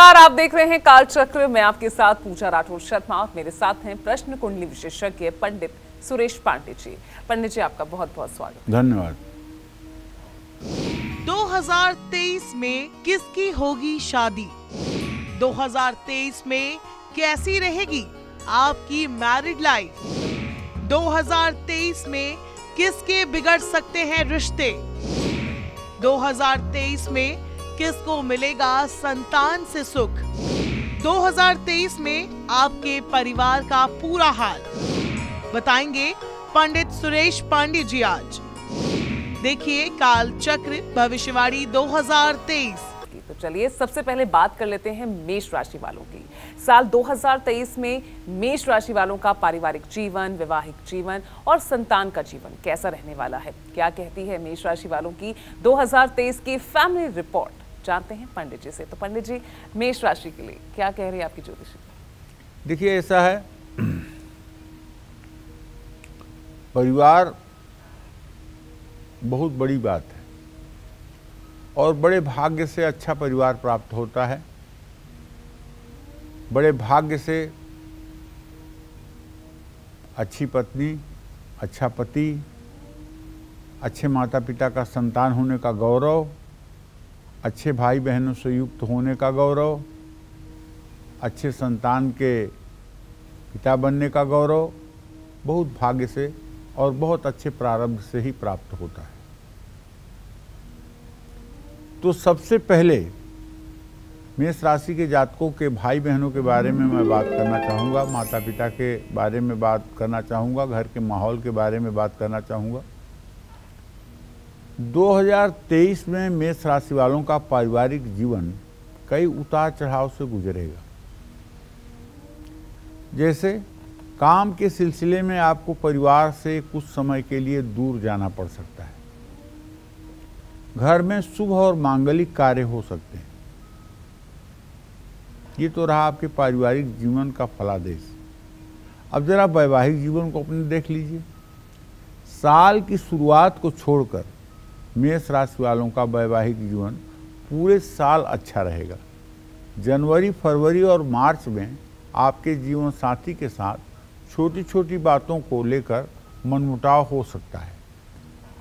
नमस्कार, आप देख रहे हैं काल चक्र। मैं आपके साथ पूजा राठौर शर्मा और मेरे साथ हैं प्रश्न कुंडली विशेषज्ञ पंडित सुरेश पांडे जी। पंडित जी, आपका बहुत बहुत स्वागत। धन्यवाद। 2023 में किसकी होगी शादी? 2023 में कैसी रहेगी आपकी मैरिड लाइफ? 2023 में किसके बिगड़ सकते हैं रिश्ते? 2023 में किसको मिलेगा संतान से सुख? 2023 में आपके परिवार का पूरा हाल बताएंगे पंडित सुरेश पांडे जी आज। देखिए काल चक्र भविष्यवाणी 2023। तो चलिए सबसे पहले बात कर लेते हैं मेष राशि वालों की। साल 2023 में मेष राशि वालों का पारिवारिक जीवन, वैवाहिक जीवन और संतान का जीवन कैसा रहने वाला है? क्या कहती है मेष राशि वालों की 2023 की फैमिली रिपोर्ट? जानते हैं पंडित जी से। तो पंडित जी, मेष राशि के लिए क्या कह रही है आपकी ज्योतिषी? देखिए, ऐसा है, परिवार बहुत बड़ी बात है और बड़े भाग्य से अच्छा परिवार प्राप्त होता है। बड़े भाग्य से अच्छी पत्नी, अच्छा पति, अच्छे माता पिता का संतान होने का गौरव, अच्छे भाई बहनों से युक्त होने का गौरव, अच्छे संतान के पिता बनने का गौरव बहुत भाग्य से और बहुत अच्छे प्रारब्ध से ही प्राप्त होता है। तो सबसे पहले मेष राशि के जातकों के भाई बहनों के बारे में मैं बात करना चाहूँगा, माता पिता के बारे में बात करना चाहूँगा, घर के माहौल के बारे में बात करना चाहूँगा। 2023 में मेष राशि वालों का पारिवारिक जीवन कई उतार चढ़ाव से गुजरेगा। जैसे काम के सिलसिले में आपको परिवार से कुछ समय के लिए दूर जाना पड़ सकता है। घर में शुभ और मांगलिक कार्य हो सकते हैं। ये तो रहा आपके पारिवारिक जीवन का फलादेश। अब जरा वैवाहिक जीवन को अपने देख लीजिए। साल की शुरुआत को छोड़कर मेष राशि वालों का वैवाहिक जीवन पूरे साल अच्छा रहेगा। जनवरी, फरवरी और मार्च में आपके जीवन साथी के साथ छोटी छोटी बातों को लेकर मनमुटाव हो सकता है।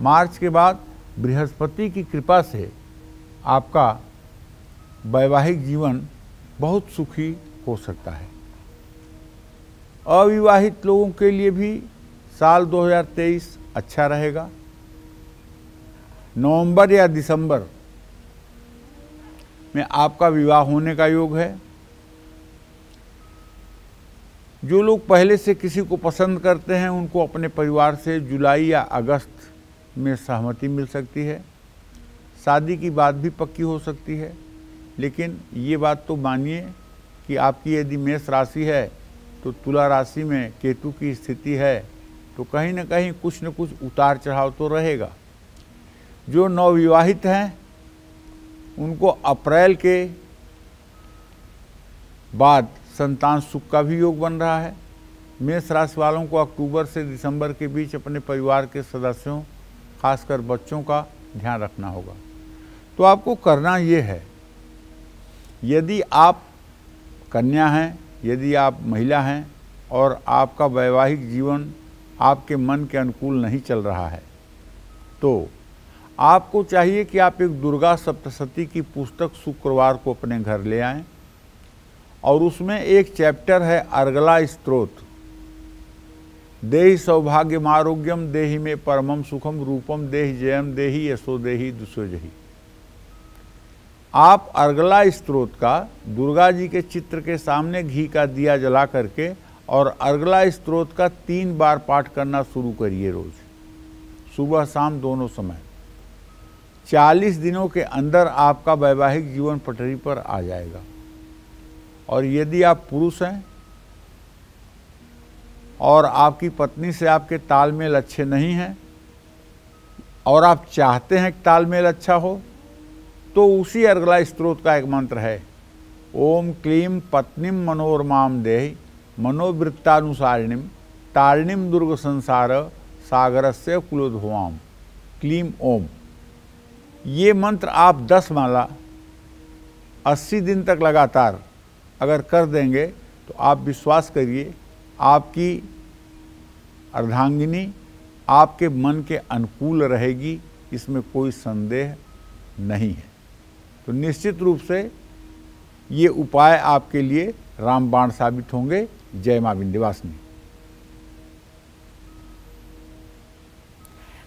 मार्च के बाद बृहस्पति की कृपा से आपका वैवाहिक जीवन बहुत सुखी हो सकता है। अविवाहित लोगों के लिए भी साल 2023 अच्छा रहेगा। नवंबर या दिसंबर में आपका विवाह होने का योग है। जो लोग पहले से किसी को पसंद करते हैं उनको अपने परिवार से जुलाई या अगस्त में सहमति मिल सकती है। शादी की बात भी पक्की हो सकती है। लेकिन ये बात तो मानिए कि आपकी यदि मेष राशि है तो तुला राशि में केतु की स्थिति है, तो कहीं ना कहीं कुछ न कुछ उतार चढ़ाव तो रहेगा। जो नवविवाहित हैं उनको अप्रैल के बाद संतान सुख का भी योग बन रहा है। मेष राशि वालों को अक्टूबर से दिसंबर के बीच अपने परिवार के सदस्यों, खासकर बच्चों का ध्यान रखना होगा। तो आपको करना ये है, यदि आप कन्या हैं, यदि आप महिला हैं और आपका वैवाहिक जीवन आपके मन के अनुकूल नहीं चल रहा है, तो आपको चाहिए कि आप एक दुर्गा सप्तशती की पुस्तक शुक्रवार को अपने घर ले आएं और उसमें एक चैप्टर है अर्गला स्तोत्र। देहि सौभाग्यम आरोग्यम देहि में परमम सुखम रूपम देहि जयम देहि यशो देहि दुसोजहि। आप अर्गला स्तोत्र का दुर्गा जी के चित्र के सामने घी का दिया जला करके और अर्गला स्तोत्र का 3 बार पाठ करना शुरू करिए रोज, सुबह शाम दोनों समय। 40 दिनों के अंदर आपका वैवाहिक जीवन पटरी पर आ जाएगा। और यदि आप पुरुष हैं और आपकी पत्नी से आपके तालमेल अच्छे नहीं हैं और आप चाहते हैं कि तालमेल अच्छा हो, तो उसी अर्गला स्तोत्र का एक मंत्र है, ओम क्लीम पत्नीम मनोरमाम देहि मनोवृत्तानुसारिणीम तारिणीम दुर्ग संसार सागरस्य कुलोद्भवाम क्लीम ओम। ये मंत्र आप 10 माला 80 दिन तक लगातार अगर कर देंगे तो आप विश्वास करिए आपकी अर्धांगिनी आपके मन के अनुकूल रहेगी, इसमें कोई संदेह नहीं है। तो निश्चित रूप से ये उपाय आपके लिए रामबाण साबित होंगे। जय मां विंध्यवासिनी।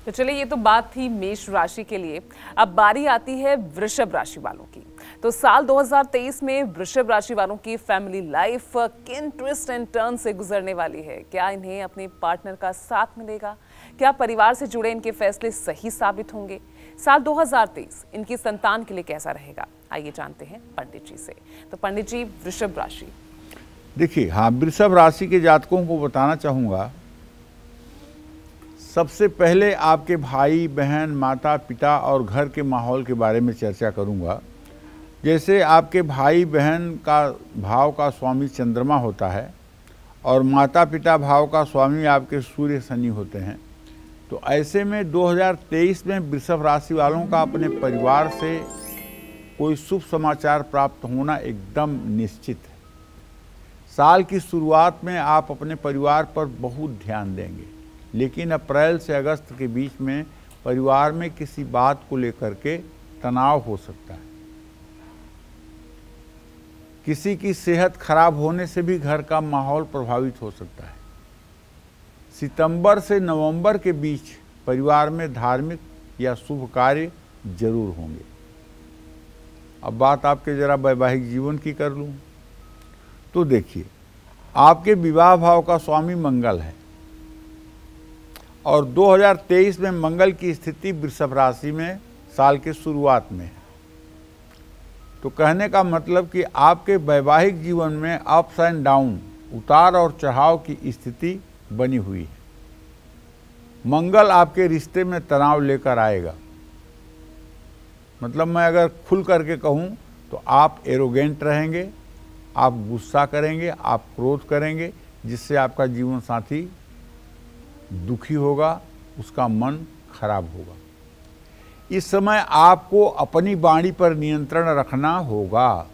तो चलिए, ये तो बात थी मेष राशि के लिए। अब बारी आती है वृषभ राशि वालों की। तो साल 2023 में वृषभ राशि वालों की फैमिली लाइफ किन ट्विस्ट एंड टर्न से गुजरने वाली है? क्या इन्हें अपने पार्टनर का साथ मिलेगा? क्या परिवार से जुड़े इनके फैसले सही साबित होंगे? साल 2023 इनकी संतान के लिए कैसा रहेगा? आइए जानते हैं पंडित जी से। तो पंडित जी, वृषभ राशि, देखिए, हाँ, वृषभ राशि के जातकों को बताना चाहूँगा, सबसे पहले आपके भाई बहन, माता पिता और घर के माहौल के बारे में चर्चा करूंगा। जैसे आपके भाई बहन का भाव का स्वामी चंद्रमा होता है और माता पिता भाव का स्वामी आपके सूर्य शनि होते हैं। तो ऐसे में 2023 में वृषभ राशि वालों का अपने परिवार से कोई शुभ समाचार प्राप्त होना एकदम निश्चित है। साल की शुरुआत में आप अपने परिवार पर बहुत ध्यान देंगे, लेकिन अप्रैल से अगस्त के बीच में परिवार में किसी बात को लेकर के तनाव हो सकता है। किसी की सेहत खराब होने से भी घर का माहौल प्रभावित हो सकता है। सितंबर से नवंबर के बीच परिवार में धार्मिक या शुभ कार्य जरूर होंगे। अब बात आपके जरा वैवाहिक जीवन की कर लूं, तो देखिए, आपके विवाह भाव का स्वामी मंगल है और 2023 में मंगल की स्थिति वृषभ राशि में साल के शुरुआत में है। तो कहने का मतलब कि आपके वैवाहिक जीवन में अप्स एंड डाउन, उतार और चढ़ाव की स्थिति बनी हुई है। मंगल आपके रिश्ते में तनाव लेकर आएगा। मतलब मैं अगर खुल करके कहूँ तो आप एरोगेंट रहेंगे, आप गुस्सा करेंगे, आप क्रोध करेंगे, जिससे आपका जीवन साथी दुखी होगा, उसका मन खराब होगा। इस समय आपको अपनी वाणी पर नियंत्रण रखना होगा।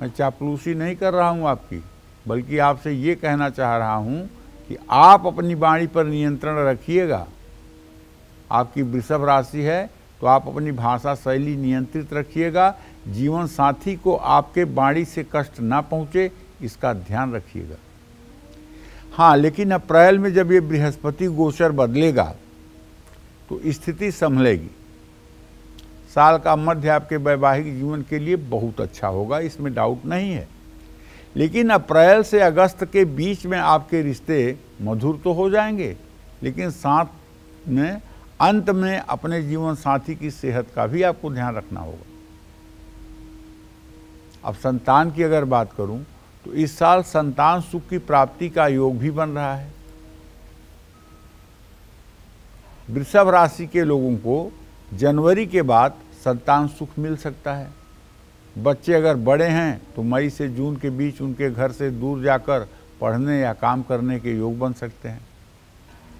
मैं चापलूसी नहीं कर रहा हूं आपकी, बल्कि आपसे ये कहना चाह रहा हूं कि आप अपनी वाणी पर नियंत्रण रखिएगा। आपकी वृषभ राशि है तो आप अपनी भाषा शैली नियंत्रित रखिएगा। जीवन साथी को आपके वाणी से कष्ट ना पहुंचे, इसका ध्यान रखिएगा। हाँ, लेकिन अप्रैल में जब ये बृहस्पति गोचर बदलेगा तो स्थिति संभलेगी। साल का मध्य आपके वैवाहिक जीवन के लिए बहुत अच्छा होगा, इसमें डाउट नहीं है। लेकिन अप्रैल से अगस्त के बीच में आपके रिश्ते मधुर तो हो जाएंगे, लेकिन साथ में अंत में अपने जीवन साथी की सेहत का भी आपको ध्यान रखना होगा। अब संतान की अगर बात करूं तो इस साल संतान सुख की प्राप्ति का योग भी बन रहा है। वृषभ राशि के लोगों को जनवरी के बाद संतान सुख मिल सकता है। बच्चे अगर बड़े हैं तो मई से जून के बीच उनके घर से दूर जाकर पढ़ने या काम करने के योग बन सकते हैं।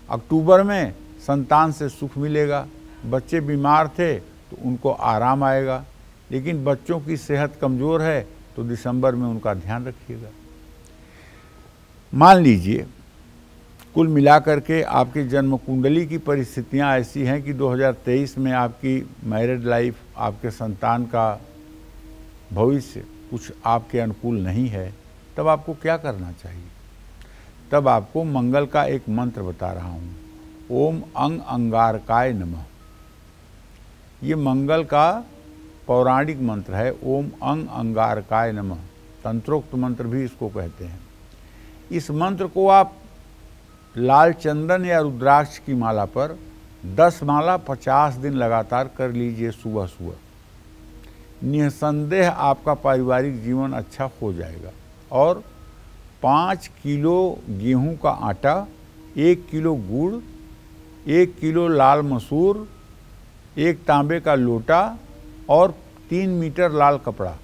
अक्टूबर में संतान से सुख मिलेगा। बच्चे बीमार थे तो उनको आराम आएगा, लेकिन बच्चों की सेहत कमज़ोर है तो दिसंबर में उनका ध्यान रखिएगा। मान लीजिए कुल मिलाकर के आपकी जन्म कुंडली की परिस्थितियां ऐसी हैं कि 2023 में आपकी मैरिड लाइफ, आपके संतान का भविष्य कुछ आपके अनुकूल नहीं है। तब आपको क्या करना चाहिए? तब आपको मंगल का एक मंत्र बता रहा हूँ, ओम अंग अंगारकाय नमः। ये मंगल का पौराणिक मंत्र है, ओम अंग अंगारकाय नमः। तंत्रोक्त मंत्र भी इसको कहते हैं। इस मंत्र को आप लाल चंदन या रुद्राक्ष की माला पर 10 माला 50 दिन लगातार कर लीजिए सुबह सुबह। निसंदेह आपका पारिवारिक जीवन अच्छा हो जाएगा। और 5 किलो गेहूं का आटा, 1 किलो गुड़, 1 किलो लाल मसूर, 1 तांबे का लोटा और 3 मीटर लाल कपड़ा,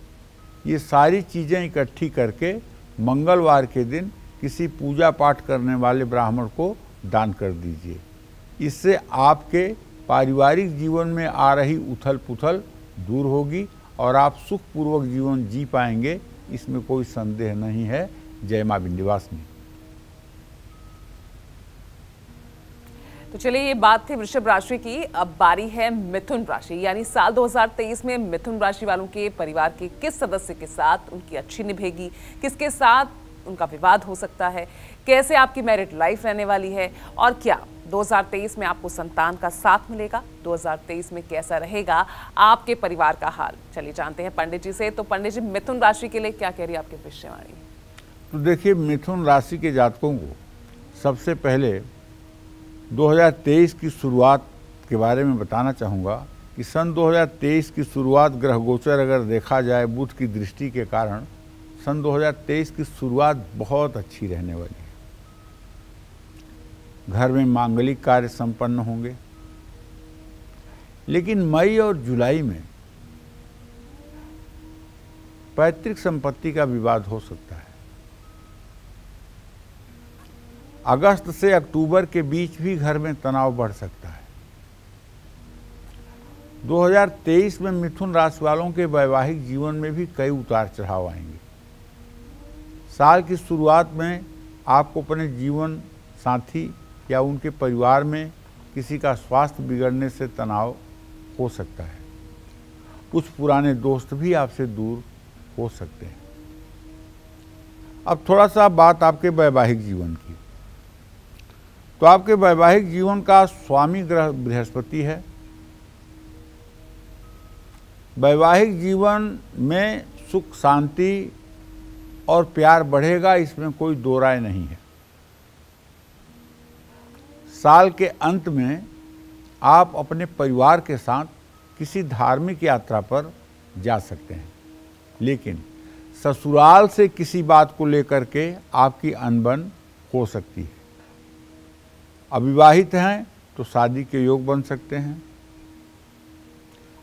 ये सारी चीज़ें इकट्ठी करके मंगलवार के दिन किसी पूजा पाठ करने वाले ब्राह्मण को दान कर दीजिए। इससे आपके पारिवारिक जीवन में आ रही उथल पुथल दूर होगी, और आप सुखपूर्वक जीवन जी पाएंगे, इसमें कोई संदेह नहीं है। जय मां विंध्यवासिनी। तो चलिए, ये बात थी वृषभ राशि की। अब बारी है मिथुन राशि, यानी साल 2023 में मिथुन राशि वालों के परिवार के किस सदस्य के साथ उनकी अच्छी निभेगी, किसके साथ उनका विवाद हो सकता है, कैसे आपकी मैरिड लाइफ रहने वाली है, और क्या 2023 में आपको संतान का साथ मिलेगा, 2023 में कैसा रहेगा आपके परिवार का हाल। चलिए जानते हैं पंडित जी से। तो पंडित जी, मिथुन राशि के लिए क्या कह रही है आपकी भविष्यवाणी? तो देखिए, मिथुन राशि के जातकों को सबसे पहले 2023 की शुरुआत के बारे में बताना चाहूँगा कि सन 2023 की शुरुआत ग्रह गोचर अगर देखा जाए बुध की दृष्टि के कारण, सन 2023 की शुरुआत बहुत अच्छी रहने वाली है। घर में मांगलिक कार्य संपन्न होंगे, लेकिन मई और जुलाई में पैतृक संपत्ति का विवाद हो सकता है। अगस्त से अक्टूबर के बीच भी घर में तनाव बढ़ सकता है। 2023 में मिथुन राशि वालों के वैवाहिक जीवन में भी कई उतार चढ़ाव आएंगे। साल की शुरुआत में आपको अपने जीवन साथी या उनके परिवार में किसी का स्वास्थ्य बिगड़ने से तनाव हो सकता है। कुछ पुराने दोस्त भी आपसे दूर हो सकते हैं। अब थोड़ा सा बात आपके वैवाहिक जीवन की। तो आपके वैवाहिक जीवन का स्वामी ग्रह बृहस्पति है। वैवाहिक जीवन में सुख, शांति और प्यार बढ़ेगा, इसमें कोई दो राय नहीं है। साल के अंत में आप अपने परिवार के साथ किसी धार्मिक यात्रा पर जा सकते हैं, लेकिन ससुराल से किसी बात को लेकर के आपकी अनबन हो सकती है। अविवाहित हैं तो शादी के योग बन सकते हैं।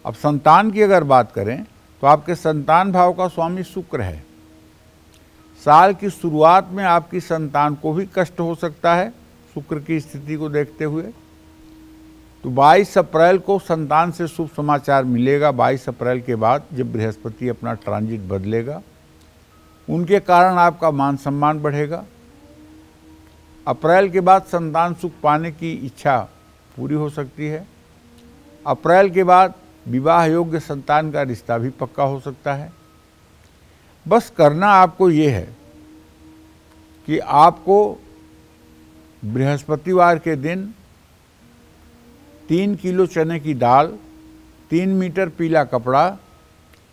अब संतान की अगर बात करें तो आपके संतान भाव का स्वामी शुक्र है। साल की शुरुआत में आपकी संतान को भी कष्ट हो सकता है शुक्र की स्थिति को देखते हुए। तो 22 अप्रैल को संतान से शुभ समाचार मिलेगा। 22 अप्रैल के बाद जब बृहस्पति अपना ट्रांजिट बदलेगा, उनके कारण आपका मान सम्मान बढ़ेगा। अप्रैल के बाद संतान सुख पाने की इच्छा पूरी हो सकती है। अप्रैल के बाद विवाह योग्य संतान का रिश्ता भी पक्का हो सकता है। बस करना आपको ये है कि आपको बृहस्पतिवार के दिन 3 किलो चने की दाल, 3 मीटर पीला कपड़ा,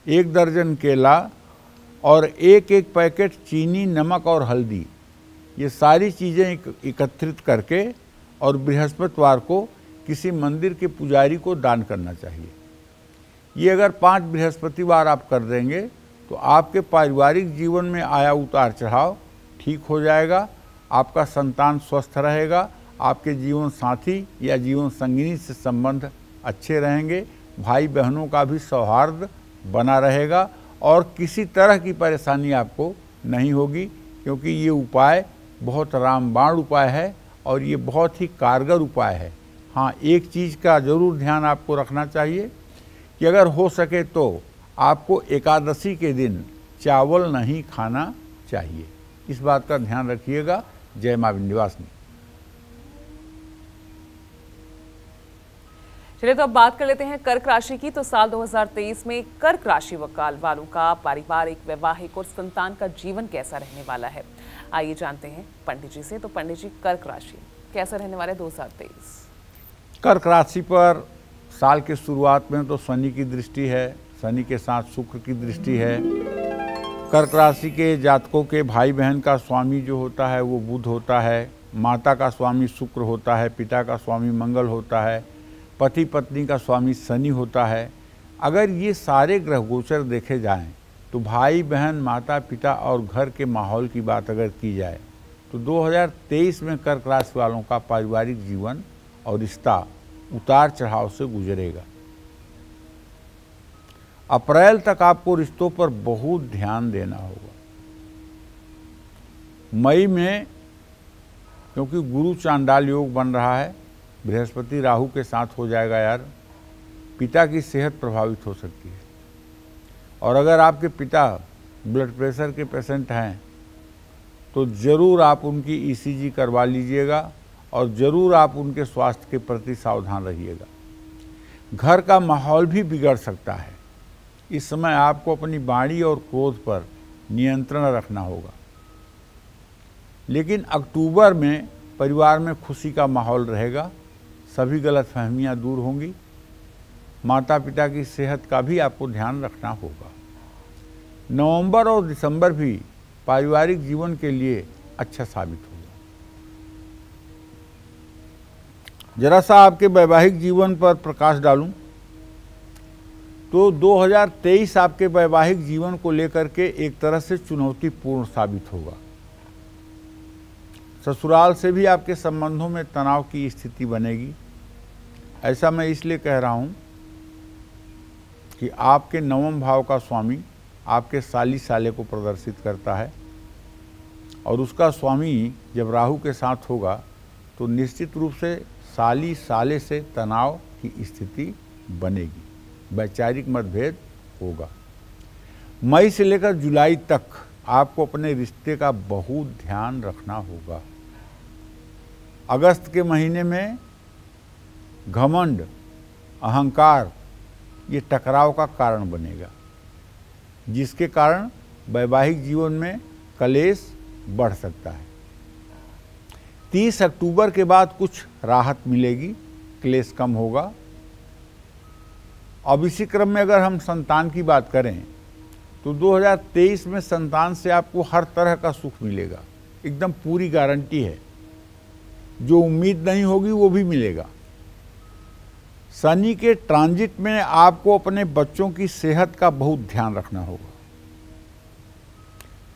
1 दर्जन केला और एक पैकेट चीनी, नमक और हल्दी, ये सारी चीज़ें एकत्रित करके और बृहस्पतिवार को किसी मंदिर के पुजारी को दान करना चाहिए। ये अगर 5 बृहस्पतिवार आप कर देंगे तो आपके पारिवारिक जीवन में आया उतार चढ़ाव ठीक हो जाएगा। आपका संतान स्वस्थ रहेगा, आपके जीवन साथी या जीवन संगिनी से संबंध अच्छे रहेंगे, भाई बहनों का भी सौहार्द बना रहेगा और किसी तरह की परेशानी आपको नहीं होगी, क्योंकि ये उपाय बहुत रामबाण उपाय है और ये बहुत ही कारगर उपाय है। हाँ, एक चीज़ का ज़रूर ध्यान आपको रखना चाहिए कि अगर हो सके तो आपको एकादशी के दिन चावल नहीं खाना चाहिए। इस बात का ध्यान रखिएगा। जय मां विंध्यवासिनी। चलिए, तो अब बात कर लेते हैं कर्क राशि की। तो साल 2023 में कर्क राशि वालों का पारिवारिक, वैवाहिक और संतान का जीवन कैसा रहने वाला है, आइए जानते हैं पंडित जी से। तो पंडित जी, कर्क राशि कैसा रहने वाला है 2023? कर्क राशि पर साल के शुरुआत में तो शनि की दृष्टि है, शनि के साथ शुक्र की दृष्टि है। कर्क राशि के जातकों के भाई बहन का स्वामी जो होता है वो बुध होता है, माता का स्वामी शुक्र होता है, पिता का स्वामी मंगल होता है, पति पत्नी का स्वामी शनि होता है। अगर ये सारे ग्रह गोचर देखे जाएं तो भाई बहन, माता पिता और घर के माहौल की बात अगर की जाए तो 2023 में कर्क राशि वालों का पारिवारिक जीवन और रिश्ता उतार चढ़ाव से गुजरेगा। अप्रैल तक आपको रिश्तों पर बहुत ध्यान देना होगा। मई में क्योंकि गुरु चांडाल योग बन रहा है, बृहस्पति राहु के साथ हो जाएगा यार, पिता की सेहत प्रभावित हो सकती है। और अगर आपके पिता ब्लड प्रेशर के पेशेंट हैं तो ज़रूर आप उनकी ईसीजी करवा लीजिएगा और ज़रूर आप उनके स्वास्थ्य के प्रति सावधान रहिएगा। घर का माहौल भी बिगड़ सकता है। इस समय आपको अपनी वाणी और क्रोध पर नियंत्रण रखना होगा। लेकिन अक्टूबर में परिवार में खुशी का माहौल रहेगा, सभी गलतफहमियां दूर होंगी। माता पिता की सेहत का भी आपको ध्यान रखना होगा। नवंबर और दिसंबर भी पारिवारिक जीवन के लिए अच्छा साबित होगा। जरा सा आपके वैवाहिक जीवन पर प्रकाश डालूं तो 2023 आपके वैवाहिक जीवन को लेकर के एक तरह से चुनौतीपूर्ण साबित होगा। ससुराल से भी आपके संबंधों में तनाव की स्थिति बनेगी। ऐसा मैं इसलिए कह रहा हूं कि आपके नवम भाव का स्वामी आपके साली साले को प्रदर्शित करता है और उसका स्वामी जब राहु के साथ होगा तो निश्चित रूप से साली साले से तनाव की स्थिति बनेगी, वैचारिक मतभेद होगा। मई से लेकर जुलाई तक आपको अपने रिश्ते का बहुत ध्यान रखना होगा। अगस्त के महीने में घमंड, अहंकार ये टकराव का कारण बनेगा, जिसके कारण वैवाहिक जीवन में कलेश बढ़ सकता है। 30 अक्टूबर के बाद कुछ राहत मिलेगी, क्लेश कम होगा। अब इसी क्रम में अगर हम संतान की बात करें तो 2023 में संतान से आपको हर तरह का सुख मिलेगा, एकदम पूरी गारंटी है। जो उम्मीद नहीं होगी वो भी मिलेगा। शनि के ट्रांजिट में आपको अपने बच्चों की सेहत का बहुत ध्यान रखना होगा।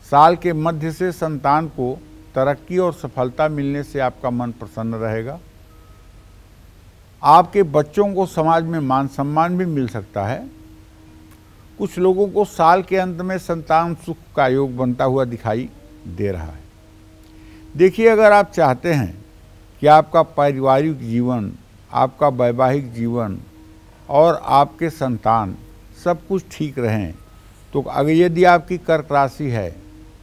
साल के मध्य से संतान को तरक्की और सफलता मिलने से आपका मन प्रसन्न रहेगा। आपके बच्चों को समाज में मान सम्मान भी मिल सकता है। कुछ लोगों को साल के अंत में संतान सुख का योग बनता हुआ दिखाई दे रहा है। देखिए, अगर आप चाहते हैं कि आपका पारिवारिक जीवन, आपका वैवाहिक जीवन और आपके संतान सब कुछ ठीक रहें, तो अगर यदि आपकी कर्क राशि है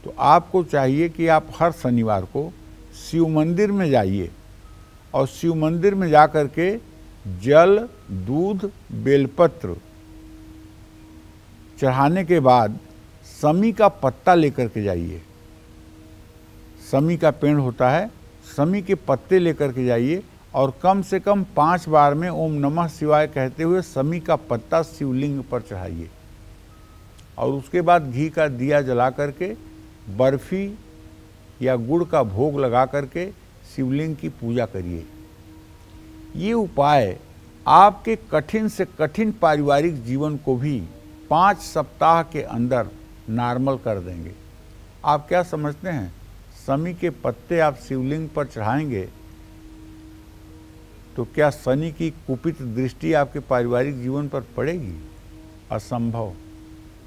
तो आपको चाहिए कि आप हर शनिवार को शिव मंदिर में जाइए और शिव मंदिर में जा कर के जल, दूध, बेलपत्र चढ़ाने के बाद समी का पत्ता लेकर के जाइए। समी का पेड़ होता है, समी के पत्ते लेकर के जाइए और कम से कम 5 बार में ओम नमः शिवाय कहते हुए समी का पत्ता शिवलिंग पर चढ़ाइए और उसके बाद घी का दिया जला करके बर्फी या गुड़ का भोग लगा करके शिवलिंग की पूजा करिए। ये उपाय आपके कठिन से कठिन पारिवारिक जीवन को भी 5 सप्ताह के अंदर नॉर्मल कर देंगे। आप क्या समझते हैं, शमी के पत्ते आप शिवलिंग पर चढ़ाएंगे तो क्या शनि की कुपित दृष्टि आपके पारिवारिक जीवन पर पड़ेगी? असंभव,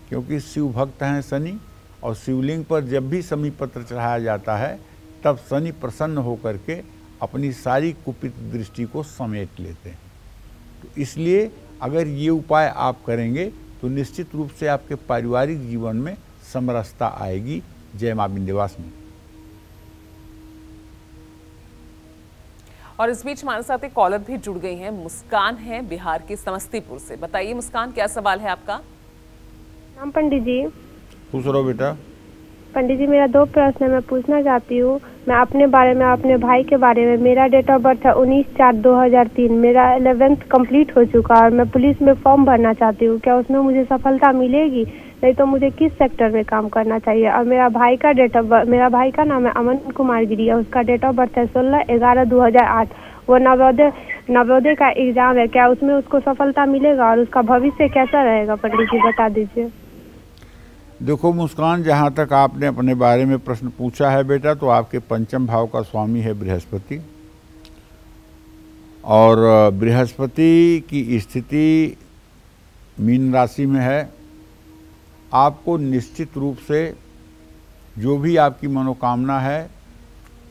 क्योंकि शिव भक्त हैं शनि और शिवलिंग पर जब भी शमी पत्र चढ़ाया जाता है तब शनि प्रसन्न होकर के अपनी सारी कुपित दृष्टि को समेट लेते हैं। तो इसलिए अगर ये उपाय आप करेंगे तो निश्चित रूप से आपके पारिवारिक जीवन में समरसता आएगी। जय मां विंध्यवासिनी। और इस बीच हमारे साथ एक कॉलर भी जुड़ गई हैं, मुस्कान है बिहार के समस्तीपुर से। बताइए मुस्कान, क्या सवाल है आपका? नाम पंडित जी। खुश रहो बेटा। पंडित जी, मेरा 2 प्रश्न है, मैं पूछना चाहती हूँ। मैं अपने बारे में, अपने भाई के बारे में। मेरा डेट ऑफ बर्थ है 19/4/2003। मेरा 11th कंप्लीट हो चुका और मैं पुलिस में फॉर्म भरना चाहती हूँ। क्या उसमें मुझे सफलता मिलेगी? नहीं तो मुझे किस सेक्टर में काम करना चाहिए? और मेरा भाई का डेट ऑफ बर्थ, मेरा भाई का नाम है अमन कुमार गिरी और उसका डेट ऑफ बर्थ है 16/11/2008। वो नवोदय का एग्जाम है, क्या उसमें उसको सफलता मिलेगा और उसका भविष्य कैसा रहेगा? पंडित जी बता दीजिए। देखो मुस्कान, जहाँ तक आपने अपने बारे में प्रश्न पूछा है बेटा, तो आपके पंचम भाव का स्वामी है बृहस्पति और बृहस्पति की स्थिति मीन राशि में है। आपको निश्चित रूप से जो भी आपकी मनोकामना है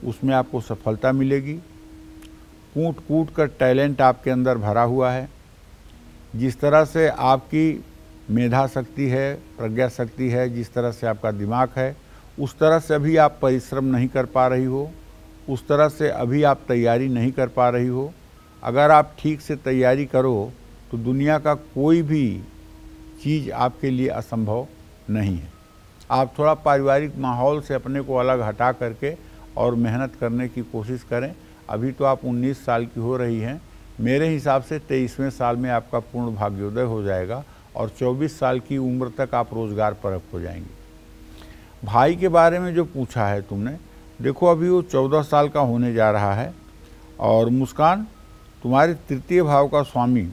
उसमें आपको सफलता मिलेगी। कूट कूट कर टैलेंट आपके अंदर भरा हुआ है। जिस तरह से आपकी मेधा शक्ति है, प्रज्ञा शक्ति है, जिस तरह से आपका दिमाग है, उस तरह से अभी आप परिश्रम नहीं कर पा रही हो, उस तरह से अभी आप तैयारी नहीं कर पा रही हो। अगर आप ठीक से तैयारी करो तो दुनिया का कोई भी चीज़ आपके लिए असंभव नहीं है। आप थोड़ा पारिवारिक माहौल से अपने को अलग हटा करके और मेहनत करने की कोशिश करें। अभी तो आप 19 साल की हो रही हैं, मेरे हिसाब से 23वें साल में आपका पूर्ण भाग्योदय हो जाएगा और 24 साल की उम्र तक आप रोजगार परक हो जाएंगे। भाई के बारे में जो पूछा है तुमने, देखो अभी वो 14 साल का होने जा रहा है और मुस्कान, तुम्हारे तृतीय भाव का स्वामी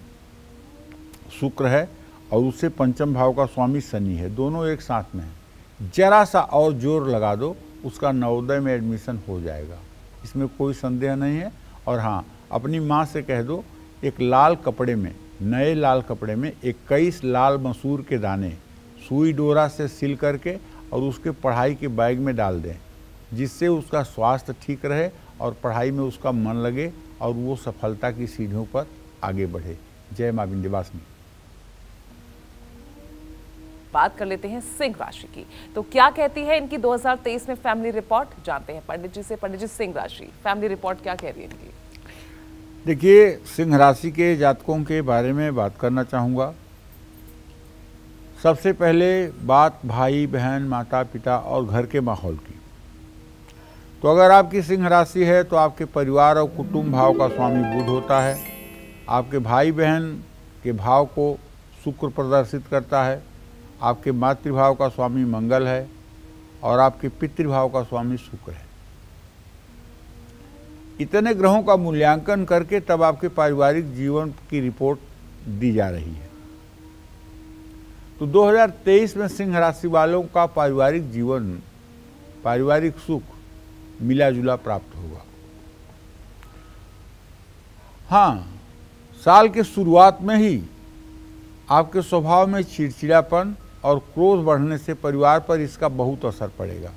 शुक्र है और उससे पंचम भाव का स्वामी शनि है, दोनों एक साथ में है। जरा सा और जोर लगा दो, उसका नवोदय में एडमिशन हो जाएगा, इसमें कोई संदेह नहीं है। और हाँ, अपनी माँ से कह दो एक लाल कपड़े में, नए लाल कपड़े में 21 लाल मसूर के दाने सुई डोरा से सिल करके और उसके पढ़ाई के बैग में डाल दें, जिससे उसका स्वास्थ्य ठीक रहे और पढ़ाई में उसका मन लगे और वो सफलता की सीढ़ियों पर आगे बढ़े। जय माँ विंध्यवासिनी। बात कर लेते हैं सिंह राशि की, तो क्या कहती है इनकी 2023 में फैमिली रिपोर्ट, जानते हैं पंडित जी से। पंडित जी, सिंह राशि फैमिली रिपोर्ट क्या कह रही है इनकी? देखिए, सिंह राशि के जातकों के बारे में बात करना चाहूँगा। सबसे पहले बात भाई बहन, माता पिता और घर के माहौल की। तो अगर आपकी सिंह राशि है तो आपके परिवार और कुटुंब भाव का स्वामी बुध होता है। आपके भाई बहन के भाव को शुक्र प्रदर्शित करता है। आपके मातृभाव का स्वामी मंगल है और आपके पितृभाव का स्वामी शुक्र है। इतने ग्रहों का मूल्यांकन करके तब आपके पारिवारिक जीवन की रिपोर्ट दी जा रही है। तो 2023 में सिंह राशि वालों का पारिवारिक जीवन, पारिवारिक सुख मिला जुला प्राप्त होगा। हाँ, साल के शुरुआत में ही आपके स्वभाव में चिड़चिड़ापन और क्रोध बढ़ने से परिवार पर इसका बहुत असर पड़ेगा।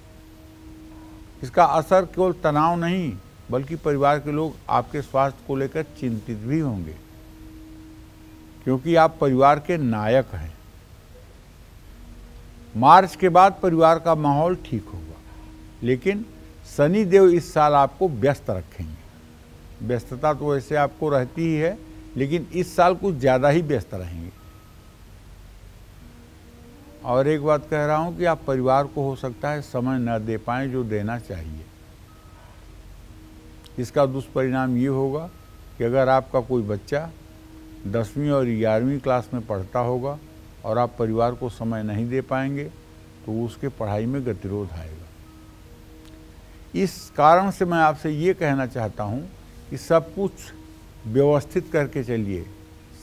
इसका असर केवल तनाव नहीं, बल्कि परिवार के लोग आपके स्वास्थ्य को लेकर चिंतित भी होंगे, क्योंकि आप परिवार के नायक हैं। मार्च के बाद परिवार का माहौल ठीक होगा, लेकिन शनि देव इस साल आपको व्यस्त रखेंगे। व्यस्तता तो वैसे आपको रहती ही है, लेकिन इस साल कुछ ज़्यादा ही व्यस्त रहेंगे। और एक बात कह रहा हूँ कि आप परिवार को हो सकता है समय न दे पाएँ जो देना चाहिए। इसका दुष्परिणाम ये होगा कि अगर आपका कोई बच्चा 10वीं और 11वीं क्लास में पढ़ता होगा और आप परिवार को समय नहीं दे पाएंगे तो उसके पढ़ाई में गतिरोध आएगा। इस कारण से मैं आपसे ये कहना चाहता हूँ कि सब कुछ व्यवस्थित करके चलिए,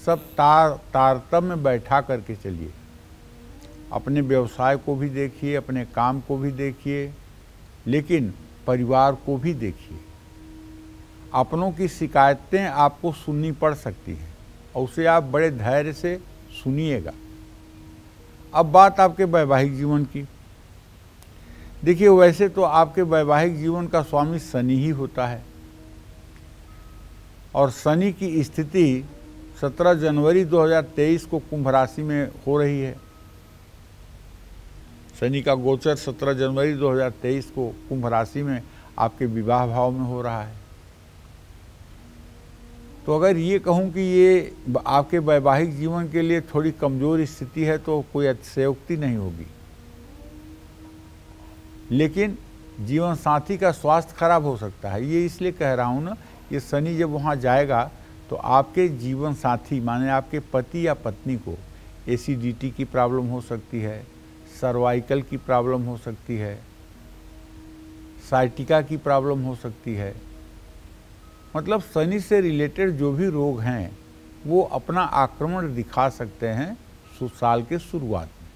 सब तारतम्य में बैठा करके चलिए। अपने व्यवसाय को भी देखिए, अपने काम को भी देखिए, लेकिन परिवार को भी देखिए। अपनों की शिकायतें आपको सुननी पड़ सकती हैं और उसे आप बड़े धैर्य से सुनिएगा। अब बात आपके वैवाहिक जीवन की। देखिए, वैसे तो आपके वैवाहिक जीवन का स्वामी शनि ही होता है और शनि की स्थिति 17 जनवरी 2023 को कुंभ राशि में हो रही है। शनि का गोचर 17 जनवरी 2023 को कुंभ राशि में आपके विवाह भाव में हो रहा है। तो अगर ये कहूँ कि ये आपके वैवाहिक जीवन के लिए थोड़ी कमज़ोर स्थिति है तो कोई अतिशयोक्ति नहीं होगी, लेकिन जीवन साथी का स्वास्थ्य खराब हो सकता है। ये इसलिए कह रहा हूँ ना, ये शनि जब वहाँ जाएगा तो आपके जीवन साथी माने आपके पति या पत्नी को एसिडिटी की प्रॉब्लम हो सकती है, सर्वाइकल की प्रॉब्लम हो सकती है, साइटिका की प्रॉब्लम हो सकती है। मतलब शनि से रिलेटेड जो भी रोग हैं वो अपना आक्रमण दिखा सकते हैं साल के शुरुआत में।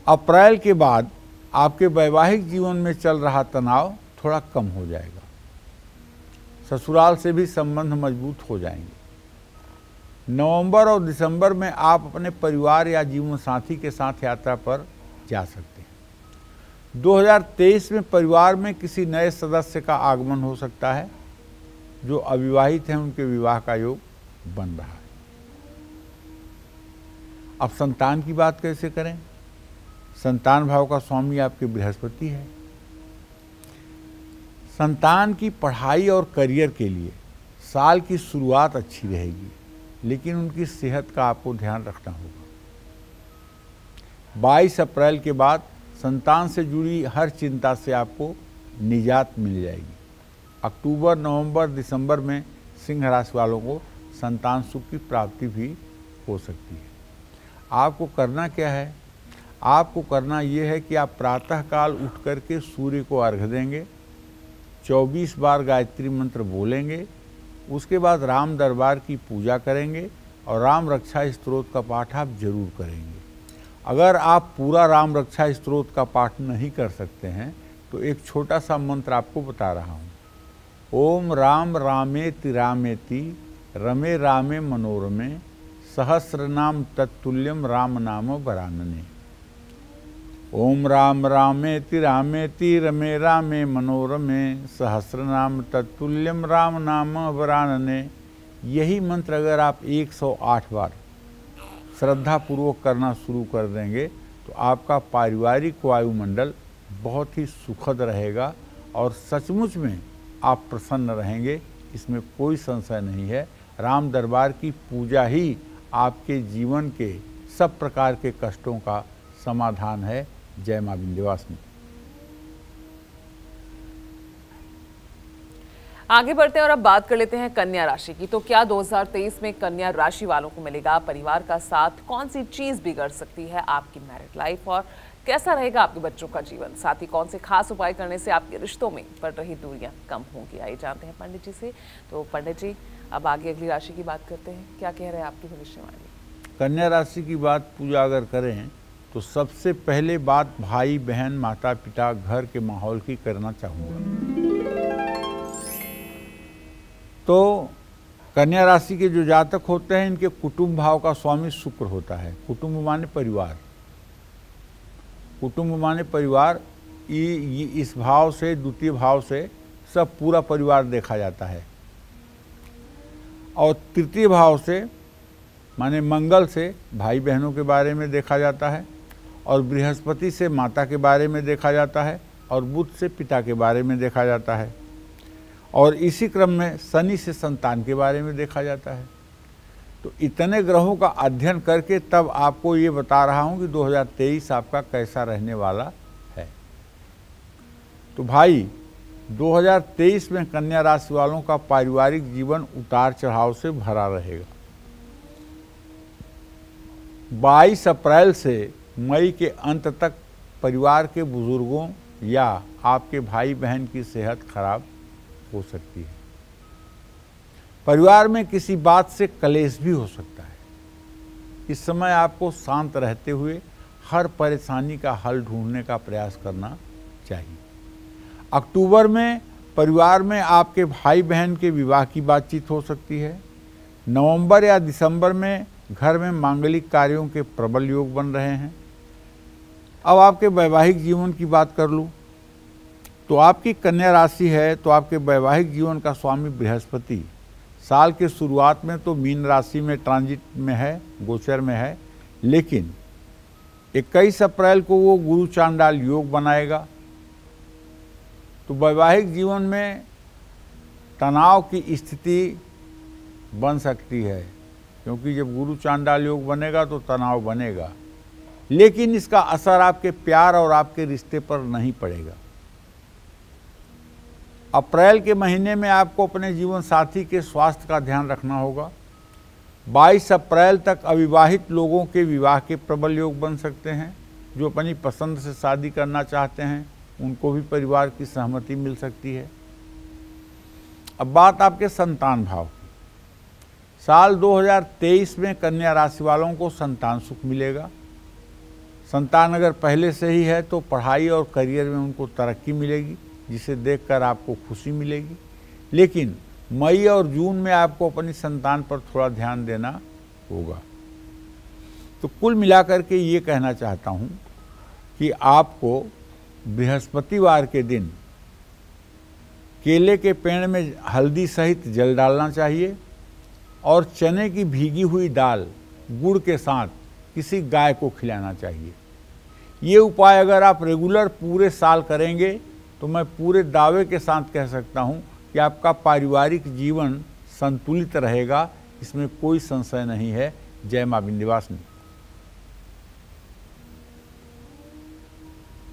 अप्रैल के बाद आपके वैवाहिक जीवन में चल रहा तनाव थोड़ा कम हो जाएगा। ससुराल से भी संबंध मजबूत हो जाएंगे। नवंबर और दिसंबर में आप अपने परिवार या जीवन साथी के साथ यात्रा पर जा सकते हैं। 2023 में परिवार में किसी नए सदस्य का आगमन हो सकता है। जो अविवाहित हैं उनके विवाह का योग बन रहा है। अब संतान की बात कैसे करें? संतान भाव का स्वामी आपके बृहस्पति है। संतान की पढ़ाई और करियर के लिए साल की शुरुआत अच्छी रहेगी, लेकिन उनकी सेहत का आपको ध्यान रखना होगा। 22 अप्रैल के बाद संतान से जुड़ी हर चिंता से आपको निजात मिल जाएगी। अक्टूबर, नवंबर, दिसंबर में सिंह राशि वालों को संतान सुख की प्राप्ति भी हो सकती है। आपको करना क्या है? आपको करना ये है कि आप प्रातःकाल उठ करके सूर्य को अर्घ्य देंगे, 24 बार गायत्री मंत्र बोलेंगे, उसके बाद राम दरबार की पूजा करेंगे और राम रक्षा स्तोत्र का पाठ आप जरूर करेंगे। अगर आप पूरा राम रक्षा स्तोत्र का पाठ नहीं कर सकते हैं तो एक छोटा सा मंत्र आपको बता रहा हूँ। ओम राम रामेति रामेति रमे रामे मनोरमे सहस्रनाम तत्तुल्यम राम नाम वरानने। ओम राम रामेति रामेति रमे रामे मनोरमे सहस्रनाम तत्तुल्यम राम नाम वरानने। यही मंत्र अगर आप 108 बार श्रद्धापूर्वक करना शुरू कर देंगे तो आपका पारिवारिक वायुमंडल बहुत ही सुखद रहेगा और सचमुच में आप प्रसन्न रहेंगे, इसमें कोई संशय नहीं है। राम दरबार की पूजा ही आपके जीवन के सब प्रकार के कष्टों का समाधान है। जय मां विंध्यवासिनी। आगे बढ़ते हैं और अब बात कर लेते हैं कन्या राशि की। तो क्या 2023 में कन्या राशि वालों को मिलेगा परिवार का साथ? कौन सी चीज बिगड़ सकती है आपकी मैरिड लाइफ और कैसा रहेगा आपके बच्चों का जीवन? साथ ही कौन से खास उपाय करने से आपके रिश्तों में पड़ रही दूरियां कम होंगी? आइए जानते हैं पंडित जी से। तो पंडित जी, अब आगे अगली राशि की बात करते हैं। क्या कह रहे हैं आपकी भविष्यवाणी? कन्या राशि की बात पूजा अगर करें तो सबसे पहले बात भाई बहन माता पिता घर के माहौल की करना चाहूँगा। तो कन्या राशि के जो जातक होते हैं इनके कुटुंब भाव का स्वामी शुक्र होता है। कुटुंब माने परिवार, कुटुंब माने परिवार। इस भाव से, द्वितीय भाव से सब पूरा परिवार देखा जाता है। और तृतीय भाव से माने मंगल से भाई बहनों के बारे में देखा जाता है, और बृहस्पति से माता के बारे में देखा जाता है, और बुध से पिता के बारे में देखा जाता है, और इसी क्रम में शनि से संतान के बारे में देखा जाता है। तो इतने ग्रहों का अध्ययन करके तब आपको ये बता रहा हूँ कि 2023 आपका कैसा रहने वाला है। तो भाई 2023 में कन्या राशि वालों का पारिवारिक जीवन उतार चढ़ाव से भरा रहेगा। 22 अप्रैल से मई के अंत तक परिवार के बुजुर्गों या आपके भाई बहन की सेहत खराब हो सकती है। परिवार में किसी बात से कलेश भी हो सकता है। इस समय आपको शांत रहते हुए हर परेशानी का हल ढूंढने का प्रयास करना चाहिए। अक्टूबर में परिवार में आपके भाई बहन के विवाह की बातचीत हो सकती है। नवंबर या दिसंबर में घर में मांगलिक कार्यों के प्रबल योग बन रहे हैं। अब आपके वैवाहिक जीवन की बात कर लूँ तो आपकी कन्या राशि है, तो आपके वैवाहिक जीवन का स्वामी बृहस्पति साल के शुरुआत में तो मीन राशि में ट्रांजिट में है, गोचर में है, लेकिन 21 अप्रैल को वो गुरु चांडाल योग बनाएगा। तो वैवाहिक जीवन में तनाव की स्थिति बन सकती है, क्योंकि जब गुरु चांडाल योग बनेगा तो तनाव बनेगा, लेकिन इसका असर आपके प्यार और आपके रिश्ते पर नहीं पड़ेगा। अप्रैल के महीने में आपको अपने जीवन साथी के स्वास्थ्य का ध्यान रखना होगा। 22 अप्रैल तक अविवाहित लोगों के विवाह के प्रबल योग बन सकते हैं। जो अपनी पसंद से शादी करना चाहते हैं उनको भी परिवार की सहमति मिल सकती है। अब बात आपके संतान भाव की। साल 2023 में कन्या राशि वालों को संतान सुख मिलेगा। संतान अगर पहले से ही है तो पढ़ाई और करियर में उनको तरक्की मिलेगी, जिसे देखकर आपको खुशी मिलेगी। लेकिन मई और जून में आपको अपनी संतान पर थोड़ा ध्यान देना होगा। तो कुल मिलाकर के ये कहना चाहता हूँ कि आपको बृहस्पतिवार के दिन केले के पेड़ में हल्दी सहित जल डालना चाहिए और चने की भीगी हुई दाल गुड़ के साथ किसी गाय को खिलाना चाहिए। ये उपाय अगर आप रेगुलर पूरे साल करेंगे तो मैं पूरे दावे के साथ कह सकता हूँ कि आपका पारिवारिक जीवन संतुलित रहेगा, इसमें कोई संशय नहीं है। जय मां विंध्यवासिनी।